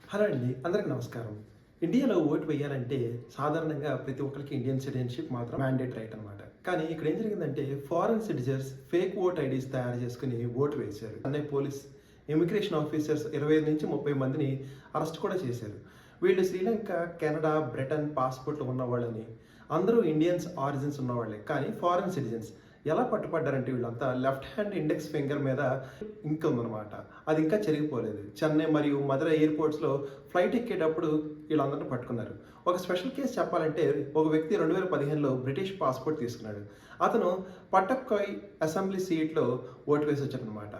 Hello అండి. అందరికి నమస్కారం. ఇండియాలో ఓటు వేయాలంటే సాధారణంగా ప్రతి ఒక్కరికి ఇండియన్ సిటిజన్‌షిప్ మాత్రం మ్యాండేట్ రైట్ అనమాట. కానీ ఇక్కడ ఏం జరిగిందంటే foreign citizens fake vote IDs తయారు చేసుకొని ఓటు వేశారు. చెన్నై పోలీస్ ఇమిగ్రేషన్ ఆఫీసర్స్ 25-30 మందిని అరెస్ట్ కూడా చేశారు. వీళ్ళు శ్రీలంక, కెనడా, బ్రిటన్ పాస్‌పోర్ట్‌లు ఉన్నవాళ్ళని, అందరూ ఇండియన్స్ ఆరిజిన్స్ ఉన్నవాళ్ళే. కానీ ఫారెన్ సిటిజన్స్. ఎలా పట్టుపడ్డారంటే వీళ్ళంతా లెఫ్ట్ హ్యాండ్ ఇండెక్స్ ఫింగర్ మీద ఇంక్ ఉందన్నమాట. అది ఇంకా చెరిగిపోలేదు. చెన్నై మరియు మధురై ఎయిర్‌పోర్ట్స్‌లో ఫ్లైట్ ఎక్కేటప్పుడు వీళ్ళందరిని పట్టుకున్నారు. ఒక స్పెషల్ కేస్ చెప్పాలంటే ఒక వ్యక్తి 2015లో బ్రిటిష్ పాస్‌పోర్ట్ తీసుకున్నాడు. అతను పట్టక్కాయ్ అసెంబ్లీ సీట్‌లో ఓటు వేసి వచ్చాడనమాట.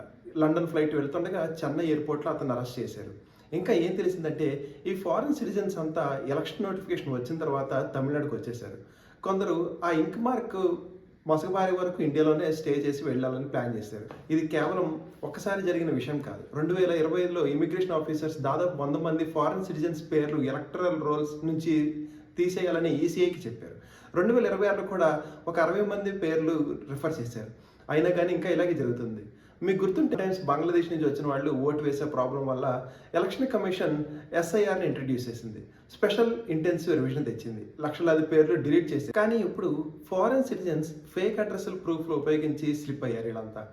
లండన్ ఫ్లైట్ వెళ్తుండగా చెన్నై ఎయిర్‌పోర్ట్‌లో అతన్ని అరెస్ట్ చేశారు. ఇంకా ఏం తెలిసిందంటే ఈ ఫారెన్ సిటిజన్స్ అంతా ఎలక్షన్ నోటిఫికేషన్ వచ్చిన తర్వాత తమిళనాడుకి వచ్చేసారు. కొందరు ఆ ఇంక్ మార్క్ మసకబారే వరకు ఇండియాలోనే స్టే చేసి వెళ్ళాలని ప్లాన్ చేశారు. ఇది కేవలం ఒక్కసారి జరిగిన విషయం కాదు. 2025లో ఇమిగ్రేషన్ ఆఫీసర్స్ దాదాపు 100 మంది ఫారెన్ సిటిజన్స్ పేర్లు ఎలక్టరల్ రోల్స్ నుంచి తీసేయాలని ఈసీఐకి చెప్పారు. 2026లో కూడా ఒక 60 మంది పేర్లు రిఫర్ చేశారు. అయినా కానీ ఇంకా ఇలాగే జరుగుతుంది. మీకు గుర్తుంటే టైమ్స్ బంగ్లాదేశ్ నుంచి వచ్చిన వాళ్ళు ఓటు వేసే ప్రాబ్లం వల్ల ఎలక్షన్ కమిషన్ ఎస్ఐఆర్ని ఇంట్రడ్యూస్ చేసింది. స్పెషల్ ఇంటెన్సివ్ రివిజన్ తెచ్చింది. లక్షలాది పేర్లు డిలీట్ చేసి. కానీ ఇప్పుడు ఫారెన్ సిటిజన్స్ ఫేక్ అడ్రస్ల ప్రూఫ్లు ఉపయోగించి స్లిప్ అయ్యారు వీళ్ళంతా.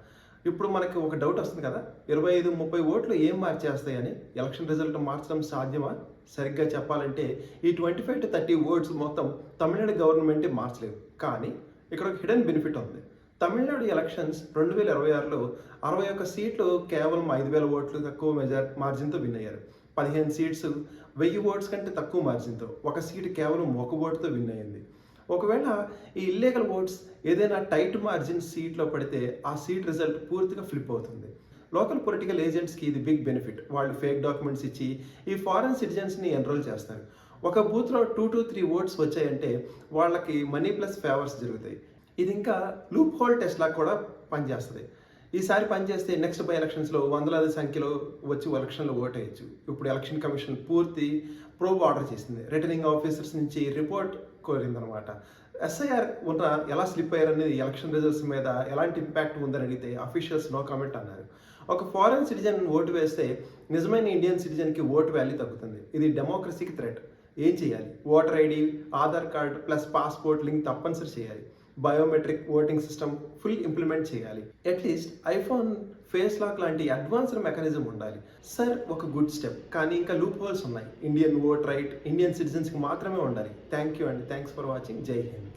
ఇప్పుడు మనకి ఒక డౌట్ వస్తుంది కదా, 25-30 ఓట్లు ఏం మార్చేస్తాయని. ఎలక్షన్ రిజల్ట్ మార్చడం సాధ్యమా? సరిగ్గా చెప్పాలంటే ఈ 25-30 ఓట్స్ మొత్తం తమిళనాడు గవర్నమెంటే మార్చలేదు. కానీ ఇక్కడ ఒక హిడెన్ బెనిఫిట్ ఉంది. తమిళనాడు ఎలక్షన్స్ 2026లో 61 సీట్లు కేవలం 5,000 ఓట్లు తక్కువ మార్జిన్తో విన్ అయ్యారు. 15 సీట్స్ 1000 ఓట్స్ కంటే తక్కువ మార్జిన్తో, ఒక సీటు కేవలం 1 ఓటుతో విన్ అయ్యింది. ఒకవేళ ఈ ఇల్లీగల్ ఓట్స్ ఏదైనా టైట్ మార్జిన్ సీట్లో పడితే ఆ సీట్ రిజల్ట్ పూర్తిగా ఫ్లిప్ అవుతుంది. లోకల్ పొలిటికల్ ఏజెంట్స్కి ఇది బిగ్ బెనిఫిట్. వాళ్ళు ఫేక్ డాక్యుమెంట్స్ ఇచ్చి ఈ ఫారెన్ సిటిజన్స్ని ఎన్రోల్ చేస్తారు. ఒక బూత్లో 2-3 ఓట్స్ వచ్చాయంటే వాళ్ళకి మనీ ప్లస్ ఫేవర్స్ జరుగుతాయి. ఇది ఇంకా లూప్ హోల్ టెస్ట్ లాగా కూడా పనిచేస్తుంది. ఈసారి పనిచేస్తే నెక్స్ట్ బై ఎలక్షన్స్లో వందలాది సంఖ్యలో వచ్చి ఎలక్షన్లో ఓట్ వేయచ్చు. ఇప్పుడు ఎలక్షన్ కమిషన్ పూర్తి ప్రోబ్ ఆర్డర్ చేసింది. రిటర్నింగ్ ఆఫీసర్స్ నుంచి రిపోర్ట్ కోరిందనమాట. ఎస్ఐఆర్ ఉన్న ఎలా స్లిప్ అయ్యారనేది ఎలక్షన్ రిజల్ట్స్ మీద ఎలాంటి ఇంపాక్ట్ ఉందని అడిగితే అఫీషియల్స్ నో కామెంట్ అన్నారు. ఒక ఫారెన్ సిటిజన్ ఓటు వేస్తే నిజమైన ఇండియన్ సిటిజన్కి ఓటు వాల్యూ తగ్గుతుంది. ఇది డెమోక్రసీకి థ్రెట్. ఏం చేయాలి? Voter ID, Aadhaar card plus passport link తప్పనిసరి చేయాలి. Biometric voting system full implement చేయాలి. అట్లీస్ట్ ఐఫోన్ ఫేస్ లాక్ లాంటి అడ్వాన్స్డ్ మెకానిజం ఉండాలి. సార్, ఒక గుడ్ స్టెప్. కానీ ఇంకా లూప్ హోల్స్ ఉన్నాయి. ఇండియన్ ఓట్ రైట్ ఇండియన్ సిటిజన్స్కి మాత్రమే ఉండాలి. థ్యాంక్ యూ అండి. Thanks for watching. జై హింద్.